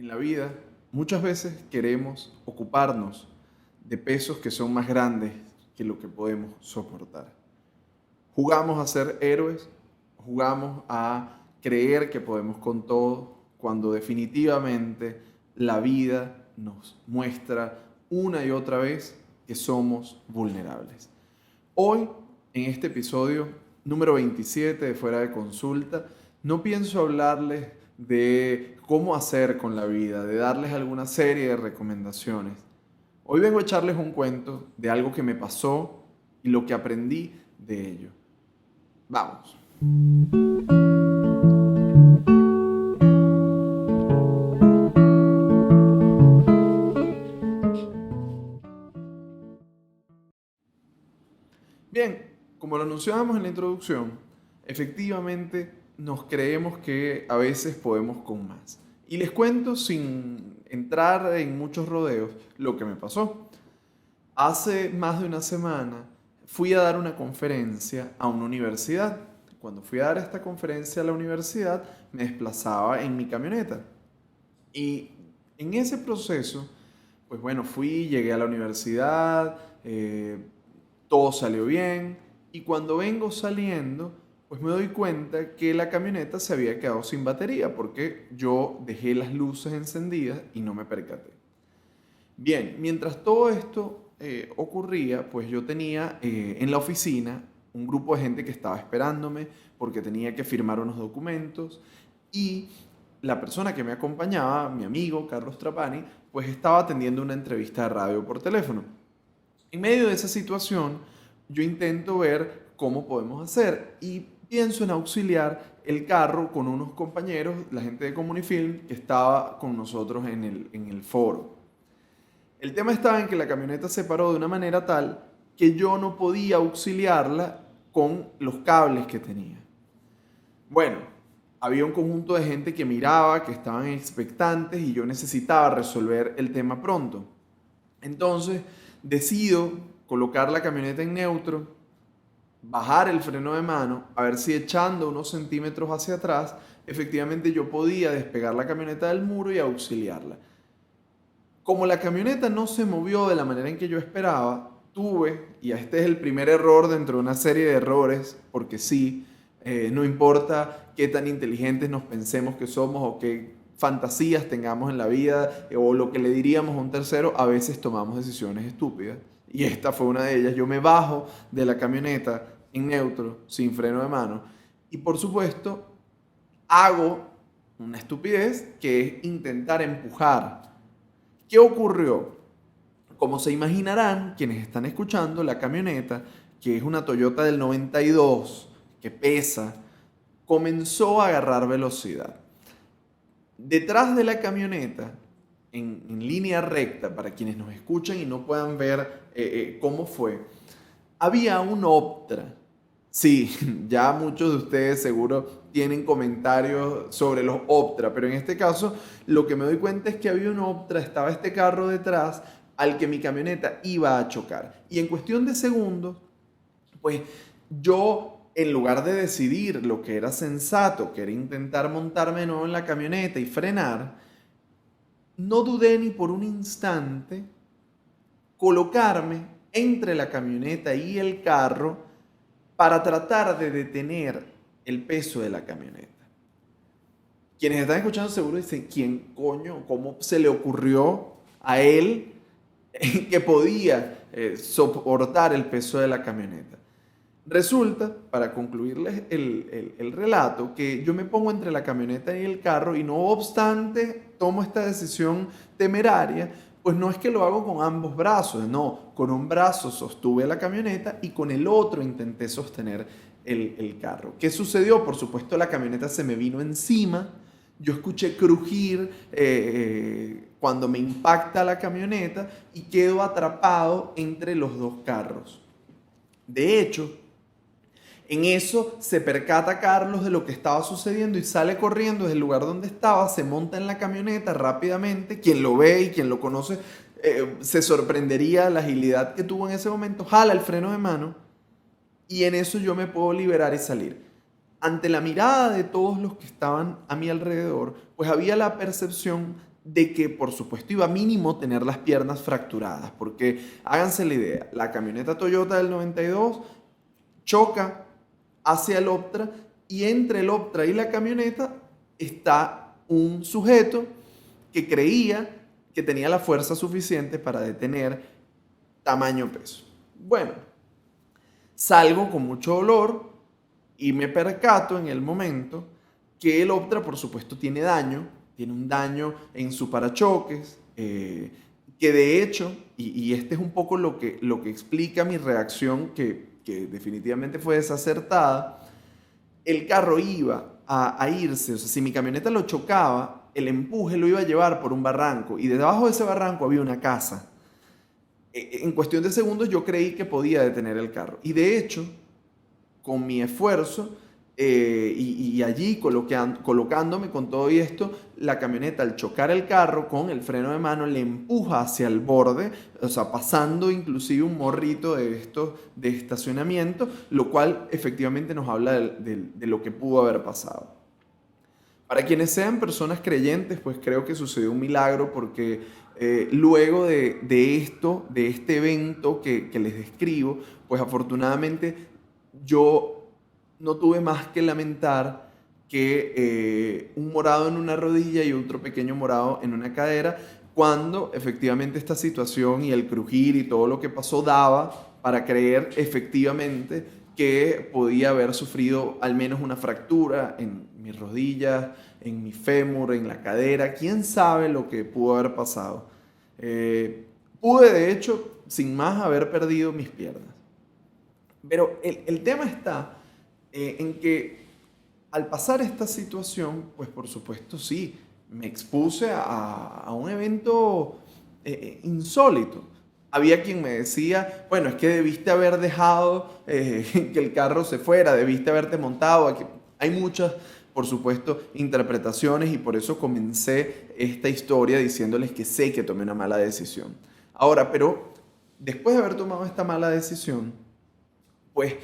En la vida, muchas veces queremos ocuparnos de pesos que son más grandes que lo que podemos soportar. Jugamos a ser héroes, jugamos a creer que podemos con todo, cuando definitivamente la vida nos muestra una y otra vez que somos vulnerables. Hoy, en este episodio número 27 de Fuera de Consulta, no pienso hablarles de cómo hacer con la vida, de darles alguna serie de recomendaciones. Hoy vengo a echarles un cuento de algo que me pasó y lo que aprendí de ello. Vamos. Bien, como lo anunciábamos en la introducción, efectivamente nos creemos que a veces podemos con más. Y les cuento sin entrar en muchos rodeos lo que me pasó. Hace más de una semana fui a dar una conferencia a una universidad. Cuando fui a dar esta conferencia a la universidad, me desplazaba en mi camioneta. Y en ese proceso, pues bueno, llegué a la universidad, todo salió bien. Y cuando vengo saliendo, pues me doy cuenta que la camioneta se había quedado sin batería porque yo dejé las luces encendidas y no me percaté. Bien, mientras todo esto ocurría, pues yo tenía en la oficina un grupo de gente que estaba esperándome porque tenía que firmar unos documentos y la persona que me acompañaba, mi amigo Carlos Trapani, pues estaba atendiendo una entrevista de radio por teléfono. En medio de esa situación, yo intento ver cómo podemos hacer y pienso en auxiliar el carro con unos compañeros, la gente de Comunifilm, que estaba con nosotros en el foro. El tema estaba en que la camioneta se paró de una manera tal que yo no podía auxiliarla con los cables que tenía. Bueno, había un conjunto de gente que miraba, que estaban expectantes y yo necesitaba resolver el tema pronto. Entonces decido colocar la camioneta en neutro, bajar el freno de mano, a ver si echando unos centímetros hacia atrás, efectivamente yo podía despegar la camioneta del muro y auxiliarla. Como la camioneta no se movió de la manera en que yo esperaba, y este es el primer error dentro de una serie de errores, porque sí, no importa qué tan inteligentes nos pensemos que somos o qué fantasías tengamos en la vida o lo que le diríamos a un tercero, a veces tomamos decisiones estúpidas. Y esta fue una de ellas. Yo me bajo de la camioneta en neutro, sin freno de mano, y por supuesto hago una estupidez que es intentar empujar. ¿Qué ocurrió? Como se imaginarán quienes están escuchando, la camioneta, que es una Toyota del 92, que pesa, comenzó a agarrar velocidad. Detrás de la camioneta, en línea recta, para quienes nos escuchan y no puedan ver cómo fue, había un Optra. Sí, ya muchos de ustedes seguro tienen comentarios sobre los Optra, pero en este caso lo que me doy cuenta es que había un Optra, estaba este carro detrás al que mi camioneta iba a chocar. Y en cuestión de segundos, pues yo, en lugar de decidir lo que era sensato, que era intentar montarme de nuevo en la camioneta y frenar, no dudé ni por un instante colocarme entre la camioneta y el carro para tratar de detener el peso de la camioneta. Quienes están escuchando seguro dicen, ¿quién coño? ¿Cómo se le ocurrió a él que podía soportar el peso de la camioneta? Resulta, para concluirles el relato, que yo me pongo entre la camioneta y el carro y no obstante tomo esta decisión temeraria, pues no es que lo hago con ambos brazos, no, con un brazo sostuve la camioneta y con el otro intenté sostener el carro. ¿Qué sucedió? Por supuesto la camioneta se me vino encima, yo escuché crujir cuando me impacta la camioneta y quedo atrapado entre los dos carros. De hecho, en eso se percata Carlos de lo que estaba sucediendo y sale corriendo desde el lugar donde estaba, se monta en la camioneta rápidamente. Quien lo ve y quien lo conoce se sorprendería de la agilidad que tuvo en ese momento. Jala el freno de mano y en eso yo me puedo liberar y salir. Ante la mirada de todos los que estaban a mi alrededor, pues había la percepción de que por supuesto iba mínimo tener las piernas fracturadas, porque háganse la idea, la camioneta Toyota del 92 choca hacia el Optra y entre el Optra y la camioneta está un sujeto que creía que tenía la fuerza suficiente para detener tamaño peso. Bueno, salgo con mucho dolor y me percato en el momento que el Optra, por supuesto, tiene un daño en su parachoques, que de hecho, y este es un poco lo que explica mi reacción, que definitivamente fue desacertada, el carro iba a irse, o sea, si mi camioneta lo chocaba, el empuje lo iba a llevar por un barranco y debajo de ese barranco había una casa. En cuestión de segundos yo creí que podía detener el carro. Y de hecho, con mi esfuerzo y allí colocándome con todo esto, la camioneta al chocar el carro con el freno de mano le empuja hacia el borde, o sea, pasando inclusive un morrito de estos de estacionamiento, lo cual efectivamente nos habla de lo que pudo haber pasado. Para quienes sean personas creyentes, pues creo que sucedió un milagro porque luego de esto, de este evento que les describo, pues afortunadamente yo no tuve más que lamentar que un morado en una rodilla y otro pequeño morado en una cadera, cuando efectivamente esta situación y el crujir y todo lo que pasó daba para creer efectivamente que podía haber sufrido al menos una fractura en mis rodillas, en mi fémur, en la cadera, quién sabe lo que pudo haber pasado. Pude de hecho, sin más, haber perdido mis piernas. Pero el tema está en que al pasar esta situación, pues por supuesto sí, me expuse a un evento insólito. Había quien me decía, bueno, es que debiste haber dejado que el carro se fuera, debiste haberte montado. Aquí. Hay muchas, por supuesto, interpretaciones y por eso comencé esta historia diciéndoles que sé que tomé una mala decisión. Ahora, pero después de haber tomado esta mala decisión, pues,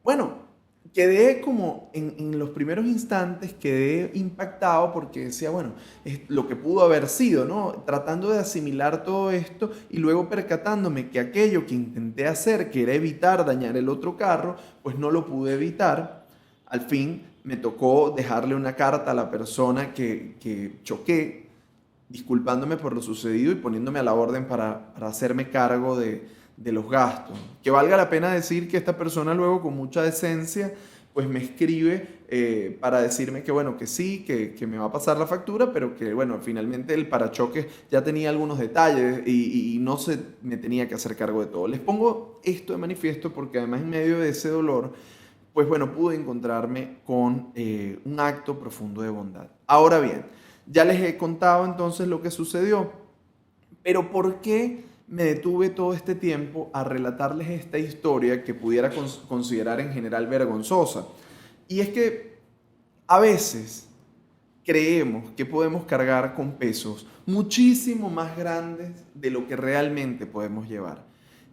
bueno, quedé como en los primeros instantes, quedé impactado porque decía, bueno, es lo que pudo haber sido, ¿no? Tratando de asimilar todo esto y luego percatándome que aquello que intenté hacer, que era evitar dañar el otro carro, pues no lo pude evitar. Al fin me tocó dejarle una carta a la persona que choqué, disculpándome por lo sucedido y poniéndome a la orden para hacerme cargo de los gastos. Que valga la pena decir que esta persona luego con mucha decencia pues me escribe para decirme que bueno, que sí, que me va a pasar la factura, pero que bueno, finalmente el parachoques ya tenía algunos detalles y no se me tenía que hacer cargo de todo. Les pongo esto de manifiesto porque además en medio de ese dolor, pues bueno, pude encontrarme con un acto profundo de bondad. Ahora bien, ya les he contado entonces lo que sucedió, pero ¿por qué me detuve todo este tiempo a relatarles esta historia que pudiera considerar en general vergonzosa? Y es que a veces creemos que podemos cargar con pesos muchísimo más grandes de lo que realmente podemos llevar.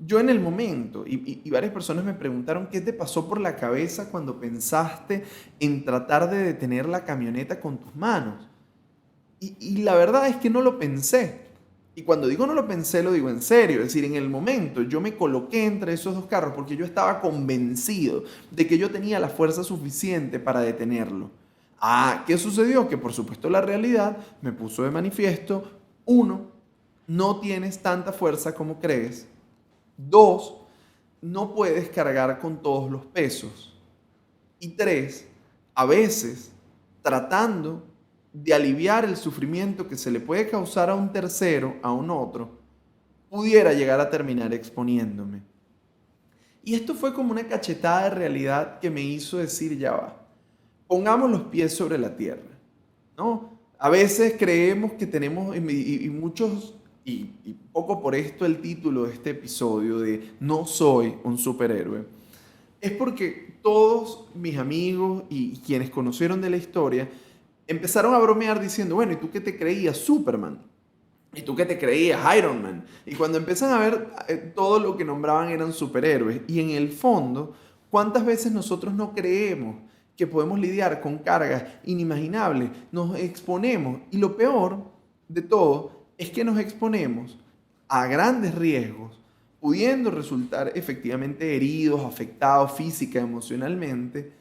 Yo en el momento, y varias personas me preguntaron, ¿qué te pasó por la cabeza cuando pensaste en tratar de detener la camioneta con tus manos? Y la verdad es que no lo pensé. Y cuando digo no lo pensé, lo digo en serio. Es decir, en el momento yo me coloqué entre esos dos carros porque yo estaba convencido de que yo tenía la fuerza suficiente para detenerlo. ¿Qué sucedió? Que por supuesto la realidad me puso de manifiesto, uno, no tienes tanta fuerza como crees. Dos, no puedes cargar con todos los pesos. Y tres, a veces, tratando de aliviar el sufrimiento que se le puede causar a un tercero, a un otro, pudiera llegar a terminar exponiéndome. Y esto fue como una cachetada de realidad que me hizo decir, ya va, pongamos los pies sobre la tierra, ¿no? A veces creemos que tenemos, y muchos, y poco por esto el título de este episodio de No soy un superhéroe, es porque todos mis amigos y quienes conocieron de la historia empezaron a bromear diciendo, bueno, ¿y tú qué te creías? Superman. ¿Y tú qué te creías? Iron Man. Y cuando empiezan a ver, todo lo que nombraban eran superhéroes. Y en el fondo, ¿cuántas veces nosotros no creemos que podemos lidiar con cargas inimaginables? Nos exponemos. Y lo peor de todo es que nos exponemos a grandes riesgos, pudiendo resultar efectivamente heridos, afectados física, emocionalmente,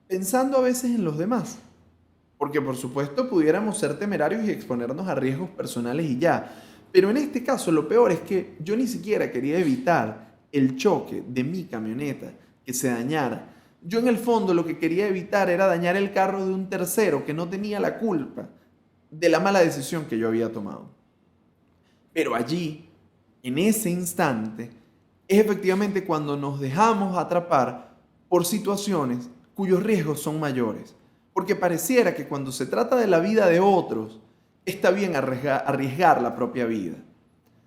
pensando a veces en los demás. Porque por supuesto pudiéramos ser temerarios y exponernos a riesgos personales y ya. Pero en este caso lo peor es que yo ni siquiera quería evitar el choque de mi camioneta que se dañara. Yo en el fondo lo que quería evitar era dañar el carro de un tercero que no tenía la culpa de la mala decisión que yo había tomado. Pero allí, en ese instante, es efectivamente cuando nos dejamos atrapar por situaciones cuyos riesgos son mayores. Porque pareciera que cuando se trata de la vida de otros, está bien arriesgar la propia vida.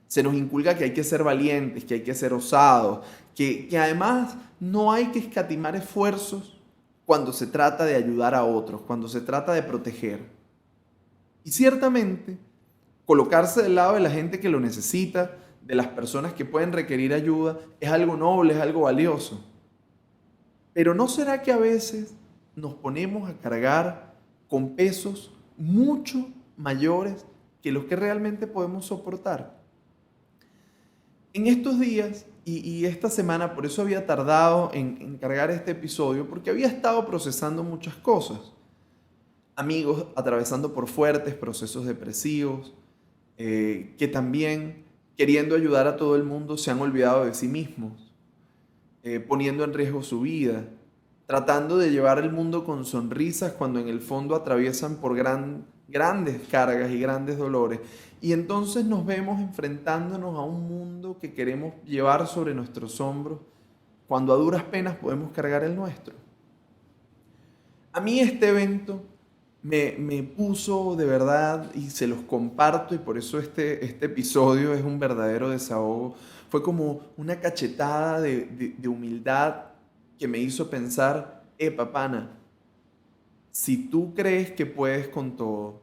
Se nos inculca que hay que ser valientes, que hay que ser osados, que además no hay que escatimar esfuerzos cuando se trata de ayudar a otros, cuando se trata de proteger. Y ciertamente, colocarse del lado de la gente que lo necesita, de las personas que pueden requerir ayuda, es algo noble, es algo valioso. Pero ¿no será que a veces nos ponemos a cargar con pesos mucho mayores que los que realmente podemos soportar? En estos días y esta semana, por eso había tardado en cargar este episodio, porque había estado procesando muchas cosas. Amigos atravesando por fuertes procesos depresivos, que también, queriendo ayudar a todo el mundo, se han olvidado de sí mismos, poniendo en riesgo su vida, tratando de llevar el mundo con sonrisas cuando en el fondo atraviesan por grandes cargas y grandes dolores. Y entonces nos vemos enfrentándonos a un mundo que queremos llevar sobre nuestros hombros cuando a duras penas podemos cargar el nuestro. A mí este evento me puso de verdad, y se los comparto, y por eso este episodio es un verdadero desahogo. Fue como una cachetada de humildad que me hizo pensar, pana, si tú crees que puedes con todo,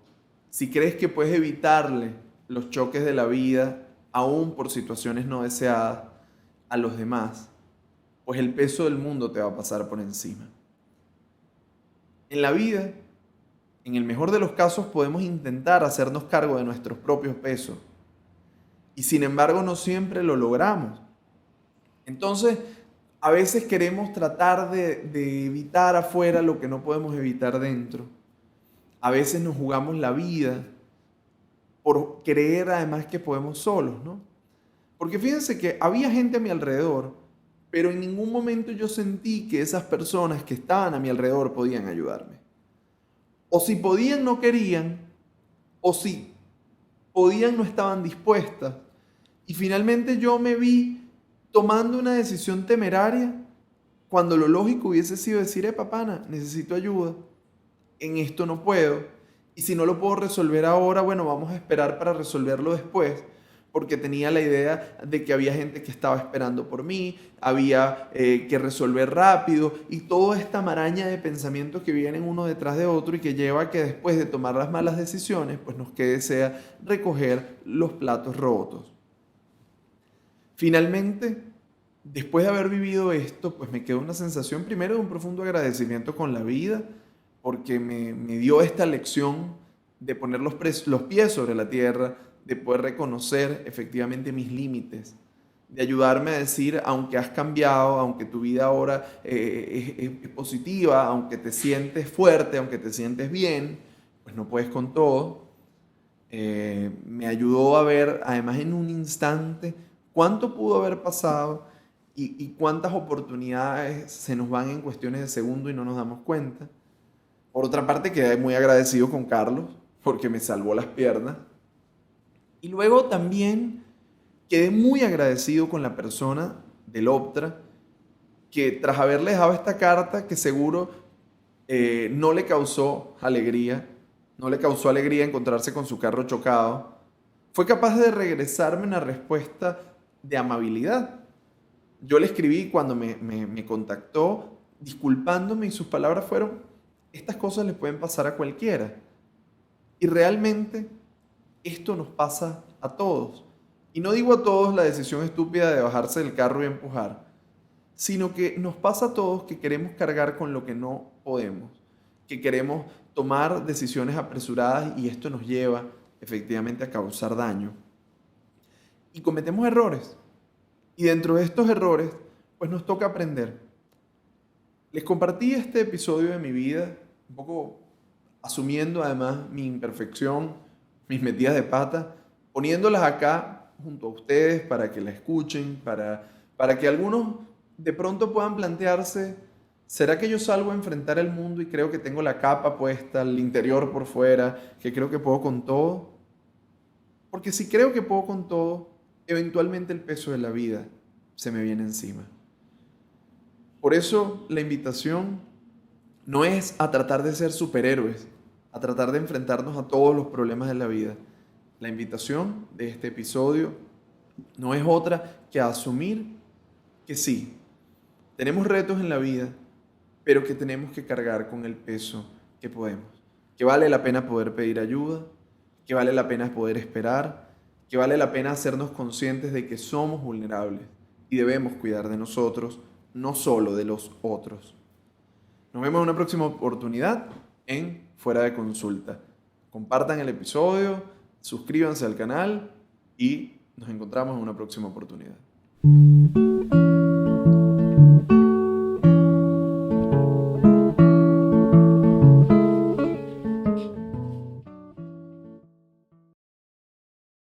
si crees que puedes evitarle los choques de la vida, aún por situaciones no deseadas, a los demás, pues el peso del mundo te va a pasar por encima. En la vida, en el mejor de los casos, podemos intentar hacernos cargo de nuestros propios pesos. Y sin embargo, no siempre lo logramos. Entonces, a veces queremos tratar de evitar afuera lo que no podemos evitar dentro. A veces nos jugamos la vida por creer además que podemos solos, ¿no? Porque fíjense que había gente a mi alrededor, pero en ningún momento yo sentí que esas personas que estaban a mi alrededor podían ayudarme. O si podían, no querían, o si podían, no estaban dispuestas. Y finalmente yo me vi tomando una decisión temeraria cuando lo lógico hubiese sido decir, pana, necesito ayuda, en esto no puedo, y si no lo puedo resolver ahora, bueno, vamos a esperar para resolverlo después, porque tenía la idea de que había gente que estaba esperando por mí, había que resolver rápido, y toda esta maraña de pensamientos que vienen uno detrás de otro y que lleva a que después de tomar las malas decisiones, pues nos quede sea recoger los platos rotos. Finalmente, después de haber vivido esto, pues me quedó una sensación primero de un profundo agradecimiento con la vida, porque me dio esta lección de poner los pies sobre la tierra, de poder reconocer efectivamente mis límites, de ayudarme a decir, aunque has cambiado, aunque tu vida ahora es positiva, aunque te sientes fuerte, aunque te sientes bien, pues no puedes con todo. Me ayudó a ver, además en un instante, cuánto pudo haber pasado y cuántas oportunidades se nos van en cuestiones de segundo y no nos damos cuenta. Por otra parte, quedé muy agradecido con Carlos porque me salvó las piernas. Y luego también quedé muy agradecido con la persona del Optra que tras haberle dejado esta carta que seguro no le causó alegría, no le causó alegría encontrarse con su carro chocado, fue capaz de regresarme una respuesta de amabilidad. Yo le escribí cuando me contactó disculpándome y sus palabras fueron, estas cosas le pueden pasar a cualquiera. Y realmente esto nos pasa a todos. Y no digo a todos la decisión estúpida de bajarse del carro y empujar, sino que nos pasa a todos que queremos cargar con lo que no podemos, que queremos tomar decisiones apresuradas y esto nos lleva efectivamente a causar daño. Y cometemos errores. Y dentro de estos errores, pues nos toca aprender. Les compartí este episodio de mi vida, un poco asumiendo además mi imperfección, mis metidas de pata, poniéndolas acá junto a ustedes para que la escuchen, para que algunos de pronto puedan plantearse, ¿será que yo salgo a enfrentar el mundo y creo que tengo la capa puesta, el interior por fuera, que creo que puedo con todo? Porque si creo que puedo con todo, eventualmente el peso de la vida se me viene encima. Por eso la invitación no es a tratar de ser superhéroes, a tratar de enfrentarnos a todos los problemas de la vida. La invitación de este episodio no es otra que a asumir que sí, tenemos retos en la vida, pero que tenemos que cargar con el peso que podemos. Que vale la pena poder pedir ayuda, que vale la pena poder esperar, que vale la pena hacernos conscientes de que somos vulnerables y debemos cuidar de nosotros, no solo de los otros. Nos vemos en una próxima oportunidad en Fuera de Consulta. Compartan el episodio, suscríbanse al canal y nos encontramos en una próxima oportunidad.